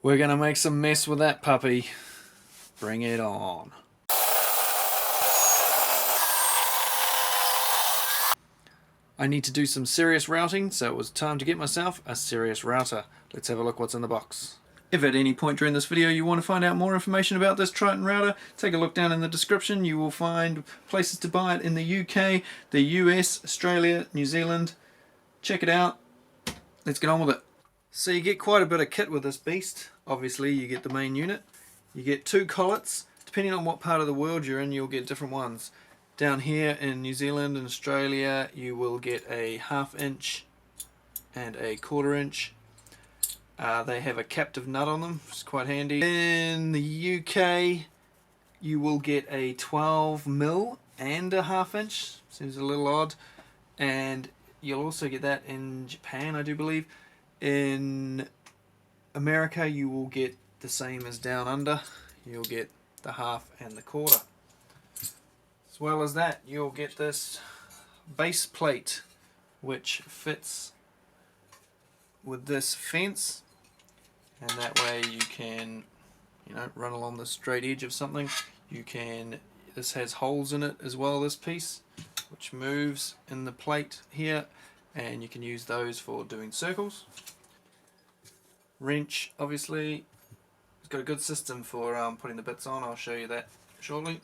We're gonna make some mess with that puppy. Bring it on. I need to do some serious routing, so it was time to get myself a serious router. Let's have a look what's in the box. If at any point during this video you want to find out more information about this Triton router, take a look down in the description. You will find places to buy it in the UK, the US, Australia, New Zealand. Check it out. Let's get on with it. So you get quite a bit of kit with this beast. Obviously you get the main unit. You get two collets. Depending on what part of the world you're in, you'll get different ones. Down here in New Zealand and Australia you will get a 1/2 inch and a 1/4 inch. They have a captive nut on them, it's quite handy. In the UK you will get a 12mm and a 1/2 inch, seems a little odd, and you'll also get that in Japan, I do believe. In America you will get the same as down under, you'll get the 1/2 and the 1/4. As well as that you'll get this base plate which fits with this fence, and that way you can, run along the straight edge of something. This has holes in it as well, this piece, which moves in the plate here, and you can use those for doing circles. Wrench, obviously, it's got a good system for putting the bits on. I'll show you that shortly.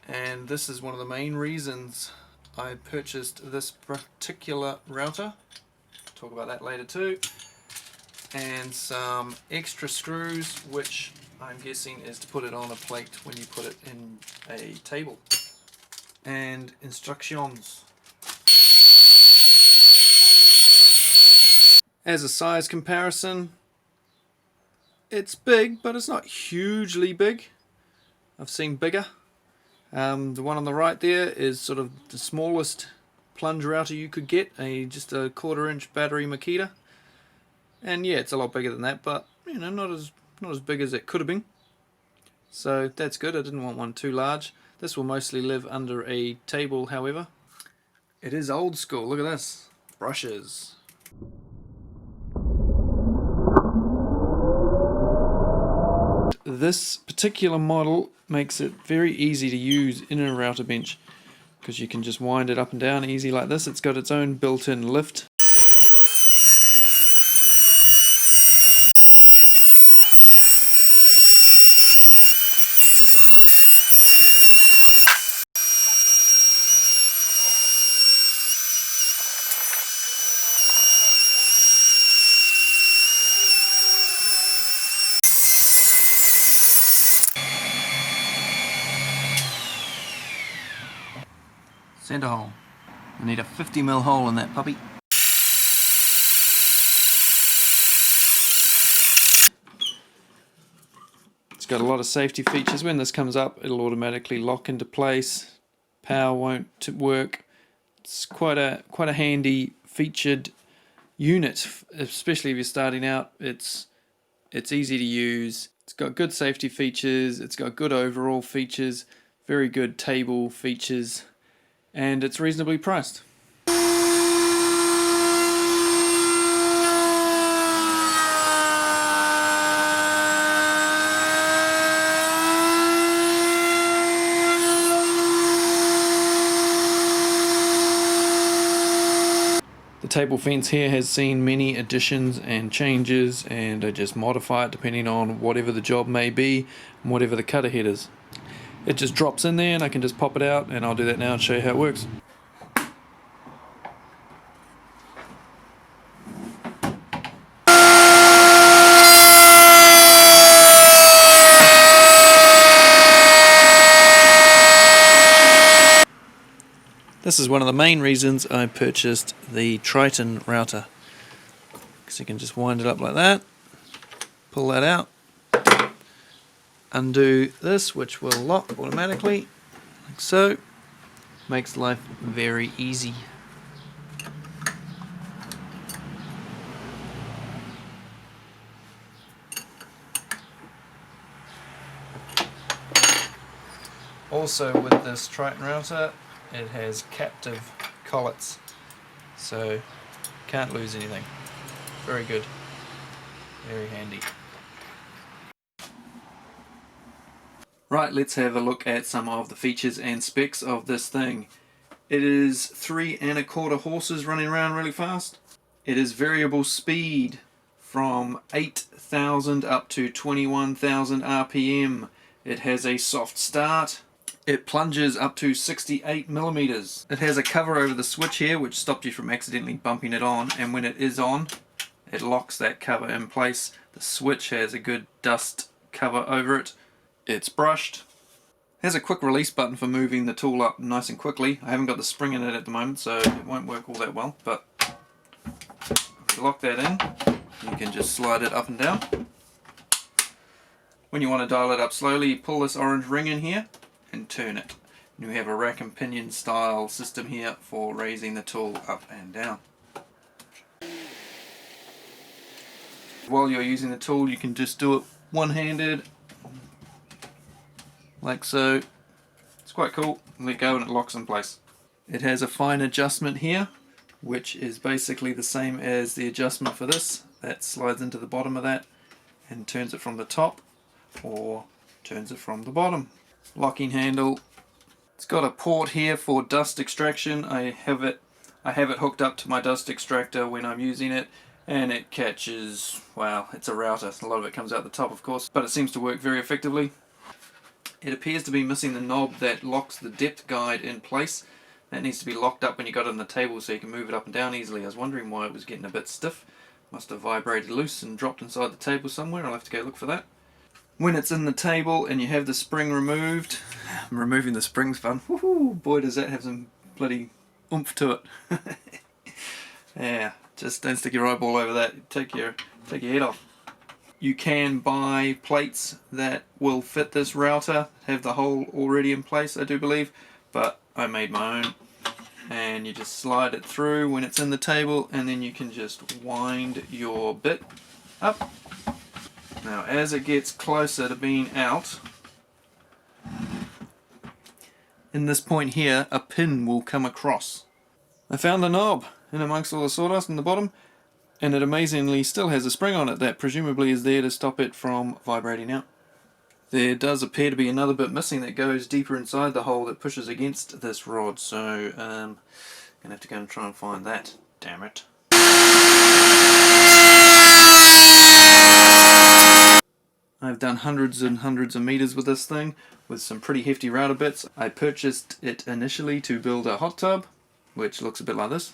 And this is one of the main reasons I purchased this particular router. Talk about that later too. And some extra screws, which I'm guessing is to put it on a plate when you put it in a table. And instructions. As a size comparison, it's big, but it's not hugely big. I've seen bigger. The one on the right there is sort of the smallest plunge router you could get, just a 1/4 inch battery Makita. And yeah, it's a lot bigger than that, but not as big as it could have been. So that's good. I didn't want one too large. This will mostly live under a table, however. It is old school. Look at this. Brushes. This particular model makes it very easy to use in a router bench, because you can just wind it up and down easy like this. It's got its own built-in lift. Center hole. I need a 50mm hole in that puppy. It's got a lot of safety features. When this comes up, it'll automatically lock into place. Power won't work. It's quite a handy featured unit, especially if you're starting out. It's easy to use. It's got good safety features. It's got good overall features. Very good table features. And it's reasonably priced. The table fence here has seen many additions and changes, and I just modify it depending on whatever the job may be and whatever the cutter head is. It just drops in there and I can just pop it out, and I'll do that now and show you how it works. This is one of the main reasons I purchased the Triton router, because you can just wind it up like that, pull that out, undo this, which will lock automatically, like so. Makes life very easy. Also with this Triton router, it has captive collets, so can't lose anything. Very good, very handy. Right, let's have a look at some of the features and specs of this thing. It is 3 1/4 horses running around really fast. It is variable speed from 8,000 up to 21,000 RPM. It has a soft start. It plunges up to 68 millimeters. It has a cover over the switch here which stops you from accidentally bumping it on, and when it is on, it locks that cover in place. The switch has a good dust cover over it. It's brushed. It has a quick release button for moving the tool up nice and quickly. I haven't got the spring in it at the moment, so it won't work all that well, but if you lock that in, you can just slide it up and down. When you want to dial it up slowly, you pull this orange ring in here and turn it. And you have a rack and pinion style system here for raising the tool up and down. While you're using the tool, you can just do it one-handed, like so. It's quite cool. Let go and it locks in place. It has a fine adjustment here, which is basically the same as the adjustment for this. That slides into the bottom of that and turns it from the top or turns it from the bottom. Locking handle. It's got a port here for dust extraction. I have it hooked up to my dust extractor when I'm using it, and it catches, well, it's a router. A lot of it comes out the top, of course, but it seems to work very effectively. It appears to be missing the knob that locks the depth guide in place. That needs to be locked up when you got it on the table so you can move it up and down easily. I was wondering why it was getting a bit stiff. Must have vibrated loose and dropped inside the table somewhere. I'll have to go look for that. When it's in the table and you have the spring removed, removing the spring's fun. Woohoo! Boy, does that have some bloody oomph to it. Yeah, just don't stick your eyeball over that. Take your head off. You can buy plates that will fit this router, have the hole already in place, I do believe, but I made my own. And you just slide it through when it's in the table, and then you can just wind your bit up. Now as it gets closer to being out, in this point here, a pin will come across. I found a knob in amongst all the sawdust in the bottom, and it amazingly still has a spring on it that presumably is there to stop it from vibrating out. There does appear to be another bit missing that goes deeper inside the hole that pushes against this rod, so I'm going to have to go and try and find that. Damn it. I've done hundreds and hundreds of meters with this thing, with some pretty hefty router bits. I purchased it initially to build a hot tub, which looks a bit like this.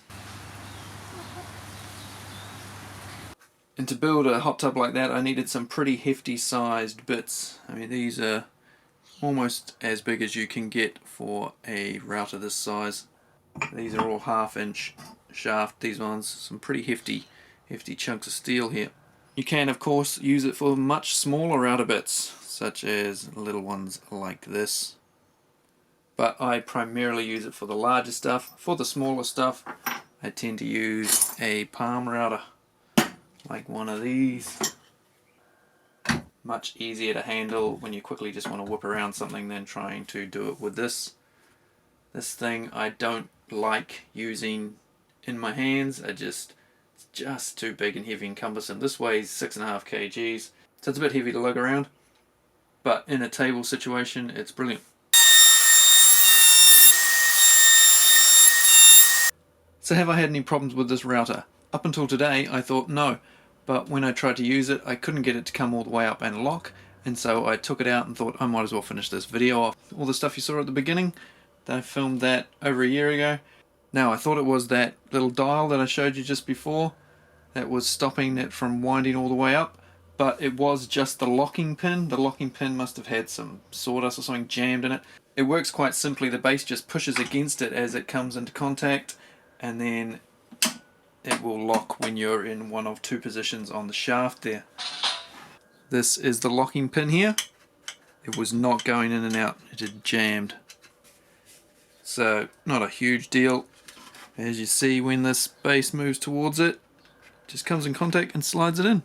And to build a hot tub like that, I needed some pretty hefty sized bits. I mean, these are almost as big as you can get for a router this size. These are all 1/2 inch shaft, these ones. Some pretty hefty chunks of steel here. You can, of course, use it for much smaller router bits, such as little ones like this. But I primarily use it for the larger stuff. For the smaller stuff, I tend to use a palm router, like one of these. Much easier to handle when you quickly just want to whip around something than trying to do it with this. This thing I don't like using in my hands. It's just too big and heavy and cumbersome. This weighs 6.5 kgs, so it's a bit heavy to lug around, but in a table situation it's brilliant. So have I had any problems with this router? Up until today I thought no, but when I tried to use it I couldn't get it to come all the way up and lock, and so I took it out and thought I might as well finish this video off. All the stuff you saw at the beginning, I filmed that over a year ago. Now I thought it was that little dial that I showed you just before that was stopping it from winding all the way up, but it was just the locking pin. The locking pin must have had some sawdust or something jammed in it. It works quite simply. The base just pushes against it as it comes into contact, and then it will lock when you're in one of 2 positions on the shaft there. This is the locking pin here. It was not going in and out, it had jammed. So not a huge deal. As you see, when this base moves towards it, just comes in contact and slides it in.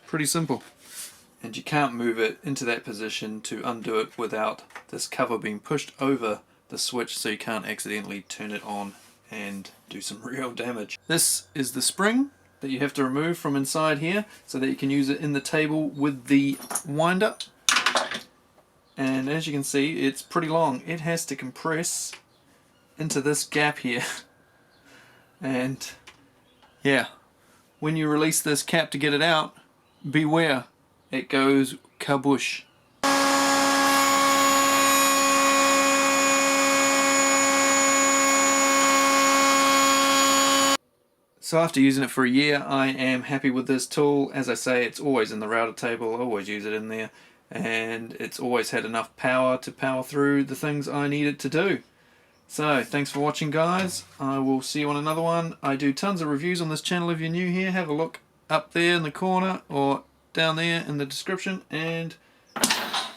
Pretty simple. And you can't move it into that position to undo it without this cover being pushed over the switch, so you can't accidentally turn it on and do some real damage. This is the spring that you have to remove from inside here so that you can use it in the table with the winder. and as you can see, it's pretty long. It has to compress into this gap here. And yeah, when you release this cap to get it out, beware, it goes kaboosh. So after using it for a year, I am happy with this tool. As I say, it's always in the router table, I always use it in there, and it's always had enough power to power through the things I need it to do. So thanks for watching, guys. I will see you on another one. I do tons of reviews on this channel. If you're new here, have a look up there in the corner or down there in the description, and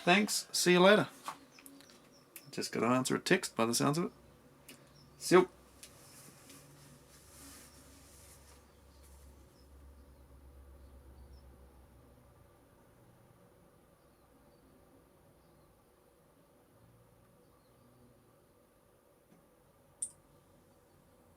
thanks, see you later. Just got to answer a text by the sounds of it. See you.